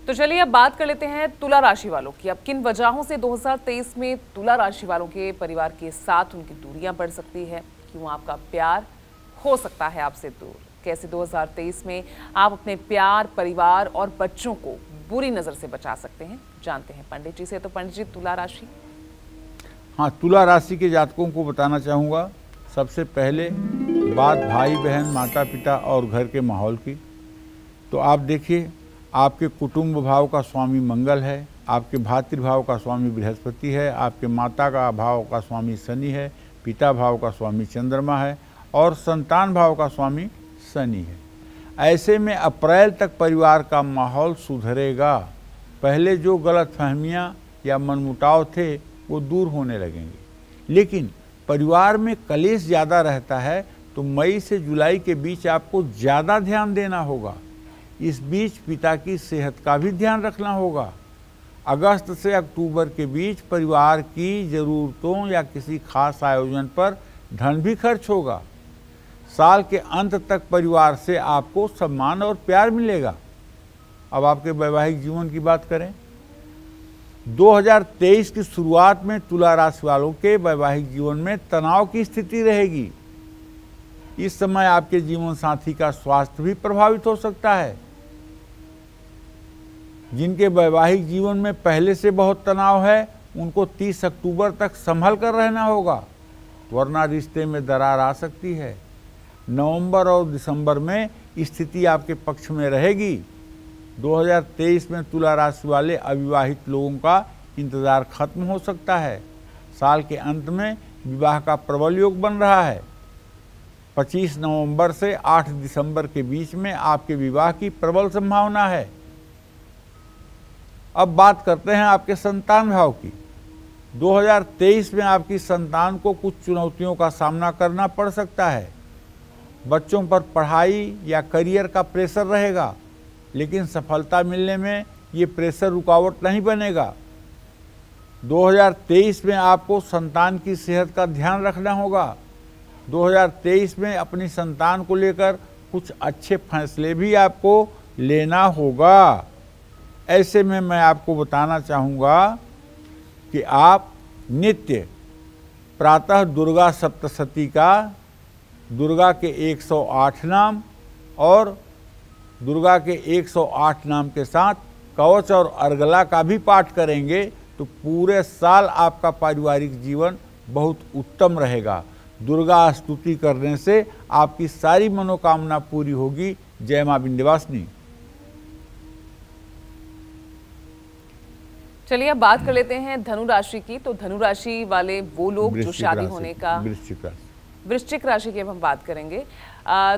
तो चलिए अब बात कर लेते हैं तुला राशि वालों की। अब किन वजहों से 2023 में तुला राशि वालों के परिवार के साथ उनकी दूरियां बढ़ सकती है, क्यों आपका प्यार हो सकता है आपसे दूर, कैसे 2023 में आप अपने प्यार, परिवार और बच्चों को बुरी नजर से बचा सकते हैं, जानते हैं पंडित जी से। तो पंडित जी, तुला राशि। हाँ, तुला राशि के जातकों को बताना चाहूँगा, सबसे पहले बात भाई बहन, माता पिता और घर के माहौल की। तो आप देखिए, आपके कुटुंब भाव का स्वामी मंगल है, आपके भातृभाव का स्वामी बृहस्पति है, आपके माता का भाव का स्वामी शनि है, पिता भाव का स्वामी चंद्रमा है और संतान भाव का स्वामी शनि है। ऐसे में अप्रैल तक परिवार का माहौल सुधरेगा। पहले जो गलतफहमियां या मनमुटाव थे वो दूर होने लगेंगे, लेकिन परिवार में कलेश ज़्यादा रहता है तो मई से जुलाई के बीच आपको ज़्यादा ध्यान देना होगा। इस बीच पिता की सेहत का भी ध्यान रखना होगा। अगस्त से अक्टूबर के बीच परिवार की ज़रूरतों या किसी खास आयोजन पर धन भी खर्च होगा। साल के अंत तक परिवार से आपको सम्मान और प्यार मिलेगा। अब आपके वैवाहिक जीवन की बात करें, 2023 की शुरुआत में तुला राशि वालों के वैवाहिक जीवन में तनाव की स्थिति रहेगी। इस समय आपके जीवन साथी का स्वास्थ्य भी प्रभावित हो सकता है। जिनके वैवाहिक जीवन में पहले से बहुत तनाव है उनको 30 अक्टूबर तक संभल कर रहना होगा, वरना रिश्ते में दरार आ सकती है। नवंबर और दिसंबर में स्थिति आपके पक्ष में रहेगी। 2023 में तुला राशि वाले अविवाहित लोगों का इंतजार खत्म हो सकता है। साल के अंत में विवाह का प्रबल योग बन रहा है। 25 नवंबर से 8 दिसंबर के बीच में आपके विवाह की प्रबल संभावना है। अब बात करते हैं आपके संतान भाव की। 2023 में आपकी संतान को कुछ चुनौतियों का सामना करना पड़ सकता है। बच्चों पर पढ़ाई या करियर का प्रेशर रहेगा, लेकिन सफलता मिलने में ये प्रेशर रुकावट नहीं बनेगा। 2023 में आपको संतान की सेहत का ध्यान रखना होगा। 2023 में अपनी संतान को लेकर कुछ अच्छे फैसले भी आपको लेना होगा। ऐसे में मैं आपको बताना चाहूँगा कि आप नित्य प्रातः दुर्गा सप्तशती का, दुर्गा के 108 नाम और दुर्गा के 108 नाम के साथ कवच और अर्गला का भी पाठ करेंगे तो पूरे साल आपका पारिवारिक जीवन बहुत उत्तम रहेगा। दुर्गा स्तुति करने से आपकी सारी मनोकामना पूरी होगी। जय मां विंध्यवासिनी। चलिए अब बात कर लेते हैं धनु राशि की। तो धनु राशि वाले वो लोग जो शादी होने का, वृश्चिक राशि की अब हम बात करेंगे।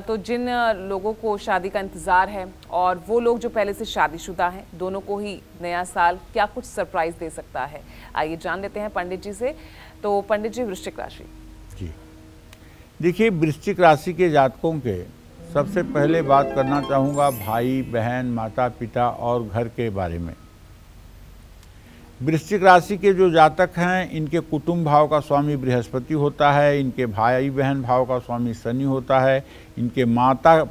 तो जिन लोगों को शादी का इंतजार है और वो लोग जो पहले से शादीशुदा हैं, दोनों को ही नया साल क्या कुछ सरप्राइज दे सकता है, आइए जान लेते हैं पंडित जी से। तो पंडित जी, वृश्चिक राशि जी, देखिए वृश्चिक राशि के जातकों के सबसे पहले बात करना चाहूँगा भाई बहन, माता पिता और घर के बारे में। वृश्चिक राशि के जो जातक हैं, इनके कुटुंब भाव का स्वामी बृहस्पति होता है, इनके भाई बहन भाव का स्वामी शनि होता है, इनके माता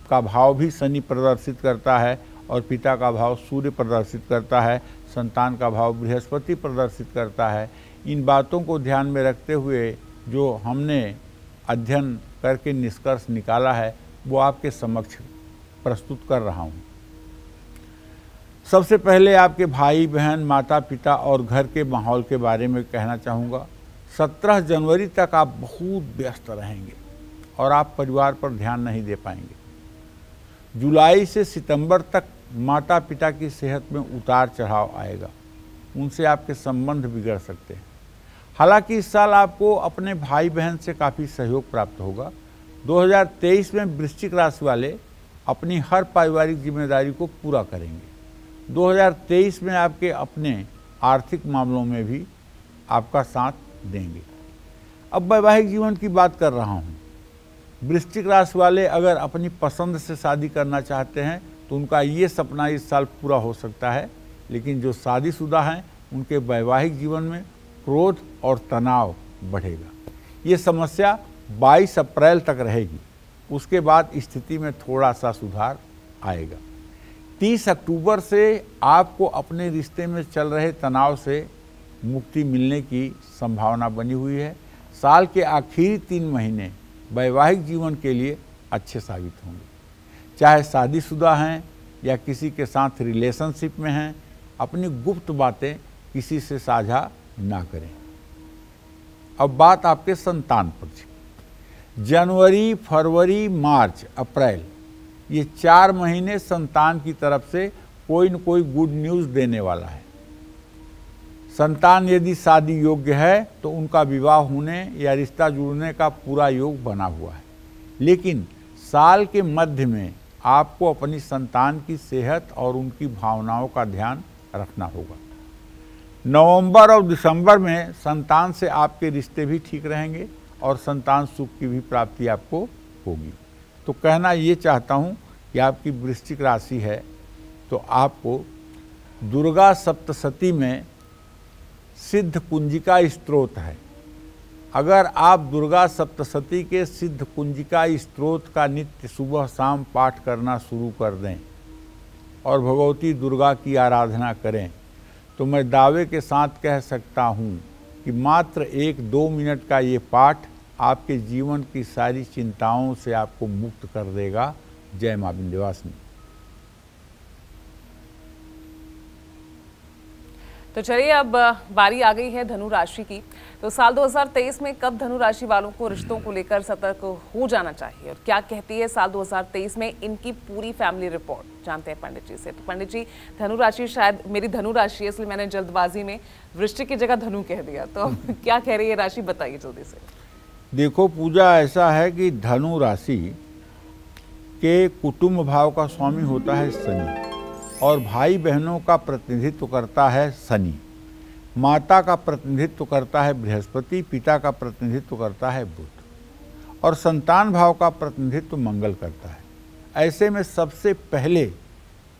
का भाव भी शनि प्रदर्शित करता है और पिता का भाव सूर्य प्रदर्शित करता है, संतान का भाव बृहस्पति प्रदर्शित करता है। इन बातों को ध्यान में रखते हुए जो हमने अध्ययन करके निष्कर्ष निकाला है वो आपके समक्ष प्रस्तुत कर रहा हूँ। सबसे पहले आपके भाई बहन, माता पिता और घर के माहौल के बारे में कहना चाहूँगा। 17 जनवरी तक आप बहुत व्यस्त रहेंगे और आप परिवार पर ध्यान नहीं दे पाएंगे। जुलाई से सितंबर तक माता पिता की सेहत में उतार चढ़ाव आएगा, उनसे आपके संबंध बिगड़ सकते हैं। हालांकि इस साल आपको अपने भाई बहन से काफ़ी सहयोग प्राप्त होगा। 2023 में वृश्चिक राशि वाले अपनी हर पारिवारिक जिम्मेदारी को पूरा करेंगे। 2023 में आपके अपने आर्थिक मामलों में भी आपका साथ देंगे। अब वैवाहिक जीवन की बात कर रहा हूँ। वृश्चिक राशि वाले अगर अपनी पसंद से शादी करना चाहते हैं तो उनका ये सपना इस साल पूरा हो सकता है, लेकिन जो शादीशुदा हैं उनके वैवाहिक जीवन में क्रोध और तनाव बढ़ेगा। ये समस्या 22 अप्रैल तक रहेगी, उसके बाद स्थिति में थोड़ा सा सुधार आएगा। 30 अक्टूबर से आपको अपने रिश्ते में चल रहे तनाव से मुक्ति मिलने की संभावना बनी हुई है। साल के आखिरी 3 महीने वैवाहिक जीवन के लिए अच्छे साबित होंगे। चाहे शादीशुदा हैं या किसी के साथ रिलेशनशिप में हैं, अपनी गुप्त बातें किसी से साझा ना करें। अब बात आपके संतान पर। जनवरी, फरवरी, मार्च, अप्रैल, ये 4 महीने संतान की तरफ से कोई न कोई गुड न्यूज़ देने वाला है। संतान यदि शादी योग्य है तो उनका विवाह होने या रिश्ता जुड़ने का पूरा योग बना हुआ है, लेकिन साल के मध्य में आपको अपनी संतान की सेहत और उनकी भावनाओं का ध्यान रखना होगा। नवंबर और दिसंबर में संतान से आपके रिश्ते भी ठीक रहेंगे और संतान सुख की भी प्राप्ति आपको होगी। तो कहना ये चाहता हूँ कि आपकी वृश्चिक राशि है तो आपको दुर्गा सप्तशती में सिद्ध कुंजिका स्त्रोत है। अगर आप दुर्गा सप्तशती के सिद्ध कुंजिका स्त्रोत का नित्य सुबह शाम पाठ करना शुरू कर दें और भगवती दुर्गा की आराधना करें तो मैं दावे के साथ कह सकता हूँ कि मात्र 1-2 मिनट का ये पाठ आपके जीवन की सारी चिंताओं से आपको मुक्त कर देगा। जय मां विंध्यवासिनी। तो चलिए अब बारी आ गई है धनु राशि की। तो साल 2023 में कब धनु राशि वालों को रिश्तों को लेकर सतर्क हो जाना चाहिए और क्या कहती है साल 2023 में इनकी पूरी फैमिली रिपोर्ट, जानते हैं पंडित जी से। तो पंडित जी, धनु राशि शायद मेरी धनु राशि है इसलिए मैंने जल्दबाजी में वृश्चिक की जगह धनु कह दिया, तो क्या कह रही है राशि, बताइए जल्दी से। देखो पूजा, ऐसा है कि धनु राशि के कुटुंब भाव का स्वामी होता है शनि और भाई बहनों का प्रतिनिधित्व करता है शनि, माता का प्रतिनिधित्व करता है बृहस्पति, पिता का प्रतिनिधित्व करता है बुध और संतान भाव का प्रतिनिधित्व मंगल करता है। ऐसे में सबसे पहले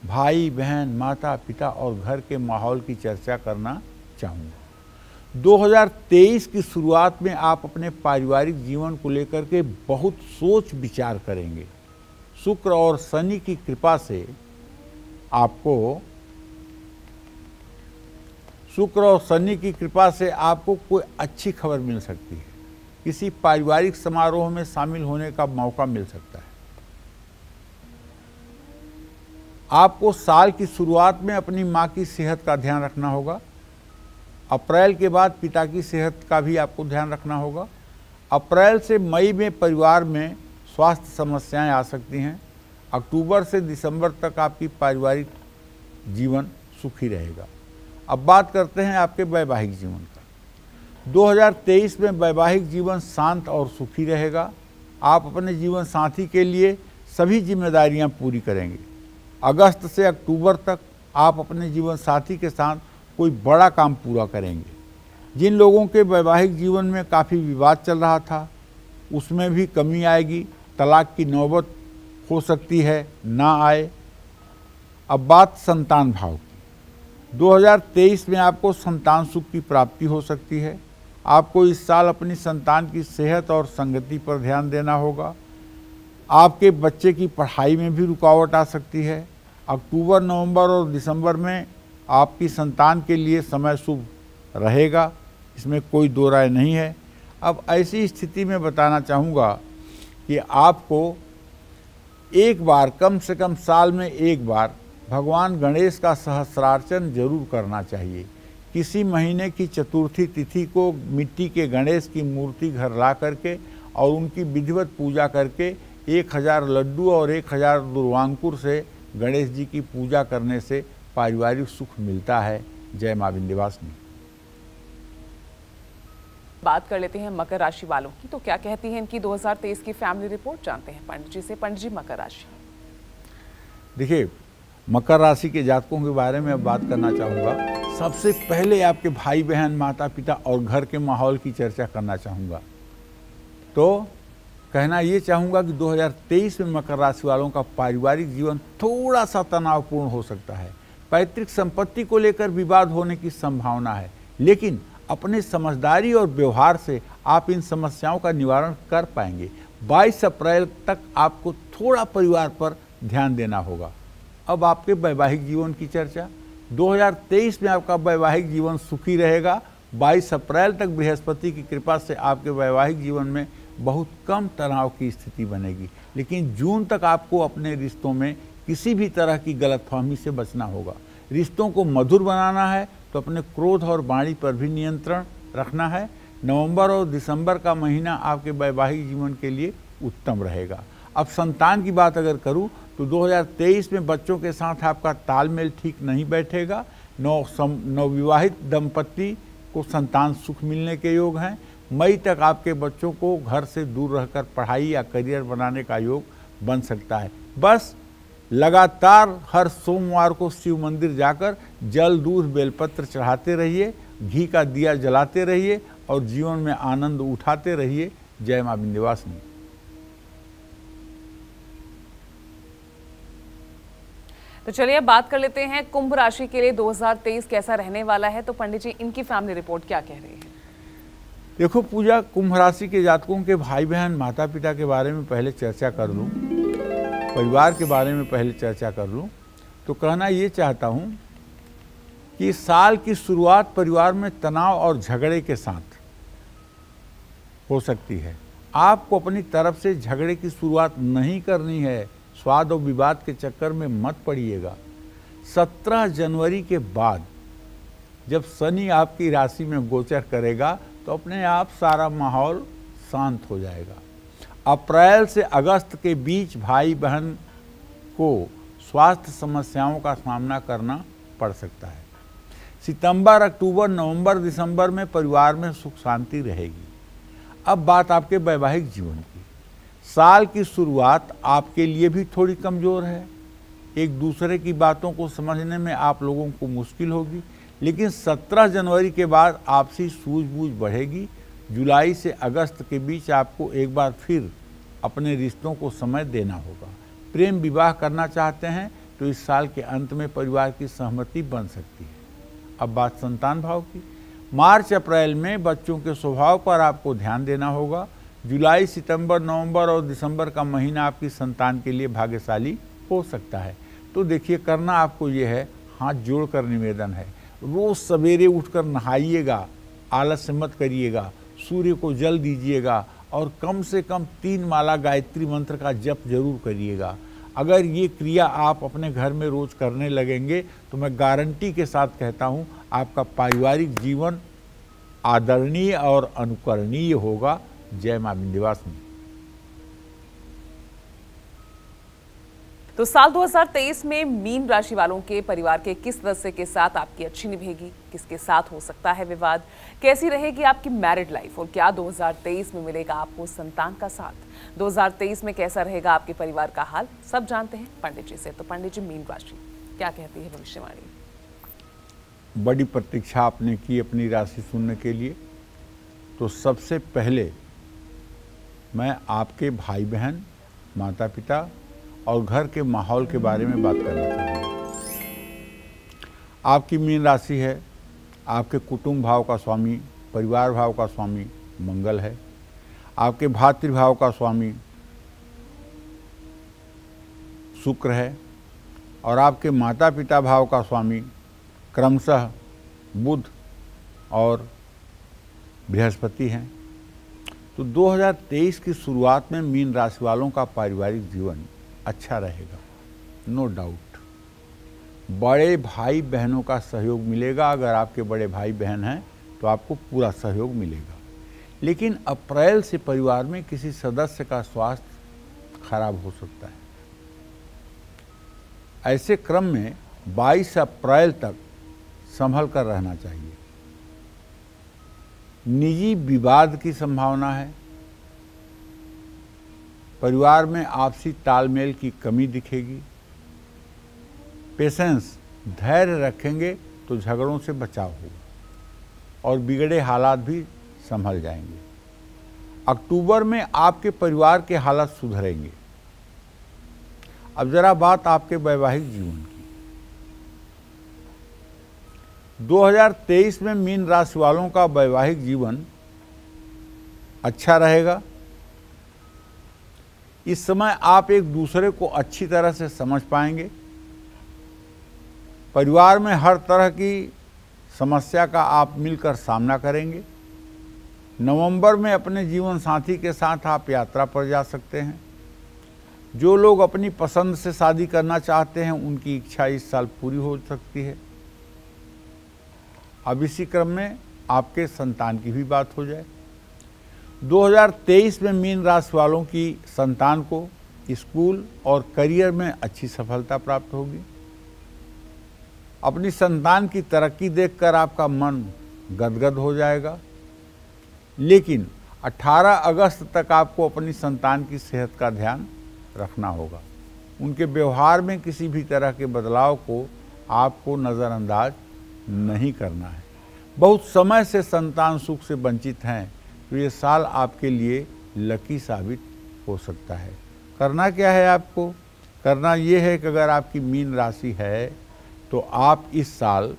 भाई बहन, माता पिता और घर के माहौल की चर्चा करना चाहूँगा। 2023 की शुरुआत में आप अपने पारिवारिक जीवन को लेकर के बहुत सोच विचार करेंगे। शुक्र और शनि की कृपा से आपको कोई अच्छी खबर मिल सकती है। किसी पारिवारिक समारोह में शामिल होने का मौका मिल सकता है। आपको साल की शुरुआत में अपनी मां की सेहत का ध्यान रखना होगा। अप्रैल के बाद पिता की सेहत का भी आपको ध्यान रखना होगा। अप्रैल से मई में परिवार में स्वास्थ्य समस्याएं आ सकती हैं। अक्टूबर से दिसंबर तक आपकी पारिवारिक जीवन सुखी रहेगा। अब बात करते हैं आपके वैवाहिक जीवन का। 2023 में वैवाहिक जीवन शांत और सुखी रहेगा। आप अपने जीवन साथी के लिए सभी जिम्मेदारियां पूरी करेंगे। अगस्त से अक्टूबर तक आप अपने जीवन साथी के साथ कोई बड़ा काम पूरा करेंगे। जिन लोगों के वैवाहिक जीवन में काफ़ी विवाद चल रहा था उसमें भी कमी आएगी। तलाक की नौबत हो सकती है, ना आए। अब बात संतान भाव की। 2023 में आपको संतान सुख की प्राप्ति हो सकती है। आपको इस साल अपनी संतान की सेहत और संगति पर ध्यान देना होगा। आपके बच्चे की पढ़ाई में भी रुकावट आ सकती है। अक्टूबर, नवंबर और दिसंबर में आपकी संतान के लिए समय शुभ रहेगा, इसमें कोई दो राय नहीं है। अब ऐसी स्थिति में बताना चाहूँगा कि आपको एक बार, कम से कम साल में एक बार भगवान गणेश का सहस्रार्चन जरूर करना चाहिए। किसी महीने की चतुर्थी तिथि को मिट्टी के गणेश की मूर्ति घर ला करके और उनकी विधिवत पूजा करके 1000 लड्डू और 1000 दुर्वांकुर से गणेश जी की पूजा करने से पारिवारिक सुख मिलता है। जय मां विंध्यवासिनी। बात कर लेते हैं मकर राशि वालों की। तो क्या कहती है इनकी 2023 की फैमिली रिपोर्ट, जानते हैं पंडित जी से। पंडित जी, मकर राशि। देखिए, मकर राशि के जातकों के बारे में अब बात करना चाहूँगा। सबसे पहले आपके भाई बहन, माता पिता और घर के माहौल की चर्चा करना चाहूँगा। तो कहना ये चाहूँगा कि 2023 में मकर राशि वालों का पारिवारिक जीवन थोड़ा सा तनावपूर्ण हो सकता है। पैतृक संपत्ति को लेकर विवाद होने की संभावना है, लेकिन अपने समझदारी और व्यवहार से आप इन समस्याओं का निवारण कर पाएंगे। 22 अप्रैल तक आपको थोड़ा परिवार पर ध्यान देना होगा। अब आपके वैवाहिक जीवन की चर्चा। 2023 में आपका वैवाहिक जीवन सुखी रहेगा। 22 अप्रैल तक बृहस्पति की कृपा से आपके वैवाहिक जीवन में बहुत कम तनाव की स्थिति बनेगी, लेकिन जून तक आपको अपने रिश्तों में किसी भी तरह की गलतफहमी से बचना होगा। रिश्तों को मधुर बनाना है तो अपने क्रोध और वाणी पर भी नियंत्रण रखना है। नवंबर और दिसंबर का महीना आपके वैवाहिक जीवन के लिए उत्तम रहेगा। अब संतान की बात अगर करूं तो 2023 में बच्चों के साथ आपका तालमेल ठीक नहीं बैठेगा। नवविवाहित दंपति को संतान सुख मिलने के योग हैं। मई तक आपके बच्चों को घर से दूर रहकर पढ़ाई या करियर बनाने का योग बन सकता है। बस लगातार हर सोमवार को शिव मंदिर जाकर जल, दूध, बेलपत्र चढ़ाते रहिए, घी का दिया जलाते रहिए और जीवन में आनंद उठाते रहिए। जय मां विंध्यवासिनी। तो चलिए अब बात कर लेते हैं कुंभ राशि के लिए 2023 कैसा रहने वाला है। तो पंडित जी, इनकी फैमिली रिपोर्ट क्या कह रही है? देखो पूजा, कुंभ राशि के जातकों के भाई बहन माता पिता के बारे में पहले चर्चा कर लूँ, परिवार के बारे में पहले चर्चा कर लूँ, तो कहना ये चाहता हूँ कि साल की शुरुआत परिवार में तनाव और झगड़े के साथ हो सकती है। आपको अपनी तरफ से झगड़े की शुरुआत नहीं करनी है। स्वाद और विवाद के चक्कर में मत पड़िएगा। 17 जनवरी के बाद जब शनि आपकी राशि में गोचर करेगा तो अपने आप सारा माहौल शांत हो जाएगा। अप्रैल से अगस्त के बीच भाई बहन को स्वास्थ्य समस्याओं का सामना करना पड़ सकता है। सितंबर, अक्टूबर, नवंबर, दिसंबर में परिवार में सुख शांति रहेगी। अब बात आपके वैवाहिक जीवन की। साल की शुरुआत आपके लिए भी थोड़ी कमज़ोर है। एक दूसरे की बातों को समझने में आप लोगों को मुश्किल होगी, लेकिन 17 जनवरी के बाद आपसी सूझबूझ बढ़ेगी। जुलाई से अगस्त के बीच आपको एक बार फिर अपने रिश्तों को समय देना होगा। प्रेम विवाह करना चाहते हैं तो इस साल के अंत में परिवार की सहमति बन सकती है। अब बात संतान भाव की। मार्च अप्रैल में बच्चों के स्वभाव पर आपको ध्यान देना होगा। जुलाई, सितंबर, नवंबर और दिसंबर का महीना आपकी संतान के लिए भाग्यशाली हो सकता है। तो देखिए, करना आपको ये है, हाथ जोड़कर निवेदन है, रोज़ सवेरे उठकर नहाइएगा, आलस्य मत करिएगा, सूर्य को जल दीजिएगा और कम से कम 3 माला गायत्री मंत्र का जप जरूर करिएगा। अगर ये क्रिया आप अपने घर में रोज़ करने लगेंगे तो मैं गारंटी के साथ कहता हूँ आपका पारिवारिक जीवन आदरणीय और अनुकरणीय होगा। जय मां विंध्यवासिनी। तो साल 2023 में मीन राशि वालों के परिवार के किस सदस्य के साथ आपकी अच्छी निभेगी, किसके साथ हो सकता है विवाद, कैसी रहेगी आपकी मैरिड लाइफ और क्या 2023 में मिलेगा आपको संतान का साथ, 2023 में कैसा रहेगा आपके परिवार का हाल, सब जानते हैं पंडित जी से। तो पंडित जी, मीन राशि क्या कहती है भविष्यवाणी? बड़ी प्रतीक्षा आपने की अपनी राशि सुनने के लिए। तो सबसे पहले मैं आपके भाई बहन, माता पिता और घर के माहौल के बारे में बात करना चाहूँगा। आपकी मीन राशि है, आपके कुटुंब भाव का स्वामी, परिवार भाव का स्वामी मंगल है। आपके भातृभाव का स्वामी शुक्र है और आपके माता पिता भाव का स्वामी क्रमशः बुध और बृहस्पति हैं। तो 2023 की शुरुआत में मीन राशि वालों का पारिवारिक जीवन अच्छा रहेगा, नो डाउट। बड़े भाई बहनों का सहयोग मिलेगा। अगर आपके बड़े भाई बहन हैं तो आपको पूरा सहयोग मिलेगा। लेकिन अप्रैल से परिवार में किसी सदस्य का स्वास्थ्य खराब हो सकता है। ऐसे क्रम में 22 अप्रैल तक संभल कर रहना चाहिए। निजी विवाद की संभावना है। परिवार में आपसी तालमेल की कमी दिखेगी। पेशेंस, धैर्य रखेंगे तो झगड़ों से बचाव होगा और बिगड़े हालात भी संभल जाएंगे। अक्टूबर में आपके परिवार के हालात सुधरेंगे। अब जरा बात आपके वैवाहिक जीवन की। 2023 में मीन राशि वालों का वैवाहिक जीवन अच्छा रहेगा। इस समय आप एक दूसरे को अच्छी तरह से समझ पाएंगे। परिवार में हर तरह की समस्या का आप मिलकर सामना करेंगे। नवंबर में अपने जीवन साथी के साथ आप यात्रा पर जा सकते हैं। जो लोग अपनी पसंद से शादी करना चाहते हैं उनकी इच्छा इस साल पूरी हो सकती है। अब इसी क्रम में आपके संतान की भी बात हो जाए। 2023 में मीन राशि वालों की संतान को स्कूल और करियर में अच्छी सफलता प्राप्त होगी। अपनी संतान की तरक्की देखकर आपका मन गदगद हो जाएगा। लेकिन 18 अगस्त तक आपको अपनी संतान की सेहत का ध्यान रखना होगा। उनके व्यवहार में किसी भी तरह के बदलाव को आपको नज़रअंदाज नहीं करना है। बहुत समय से संतान सुख से वंचित हैं तो ये साल आपके लिए लकी साबित हो सकता है। करना क्या है आपको? करना ये है कि अगर आपकी मीन राशि है तो आप इस साल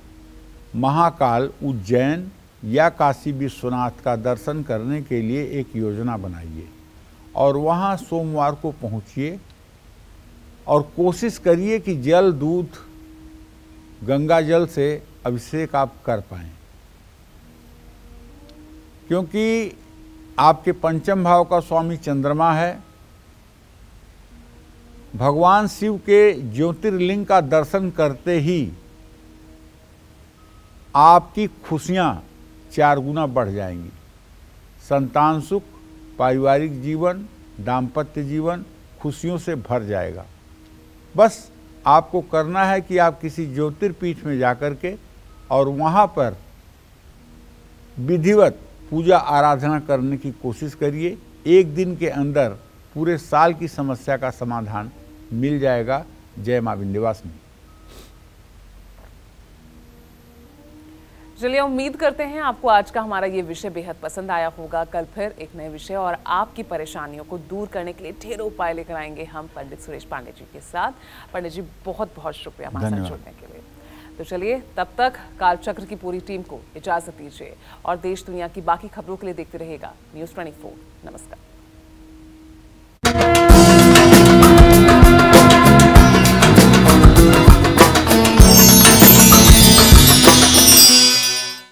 महाकाल, उज्जैन या काशी विश्वनाथ का दर्शन करने के लिए एक योजना बनाइए और वहाँ सोमवार को पहुँचिए और कोशिश करिए कि जल, दूध, गंगा जल से अभिषेक आप कर पाएँ, क्योंकि आपके पंचम भाव का स्वामी चंद्रमा है। भगवान शिव के ज्योतिर्लिंग का दर्शन करते ही आपकी खुशियां 4 गुना बढ़ जाएंगी। संतान सुख, पारिवारिक जीवन, दाम्पत्य जीवन खुशियों से भर जाएगा। बस आपको करना है कि आप किसी ज्योतिर्पीठ में जाकर के और वहाँ पर विधिवत पूजा आराधना करने की कोशिश करिए। एक दिन के अंदर पूरे साल की समस्या का समाधान मिल जाएगा। जय मां विंध्यवासिनी। चलिए, उम्मीद करते हैं आपको आज का हमारा ये विषय बेहद पसंद आया होगा। कल फिर एक नए विषय और आपकी परेशानियों को दूर करने के लिए ढेरों उपाय लेकर आएंगे हम पंडित सुरेश पांडे जी के साथ। पंडित जी, बहुत बहुत शुक्रिया हमारे साथ जुड़ने के लिए। तो चलिए, तब तक कालचक्र की पूरी टीम को इजाजत दीजिए और देश दुनिया की बाकी खबरों के लिए देखते रहिएगा News 24। नमस्कार।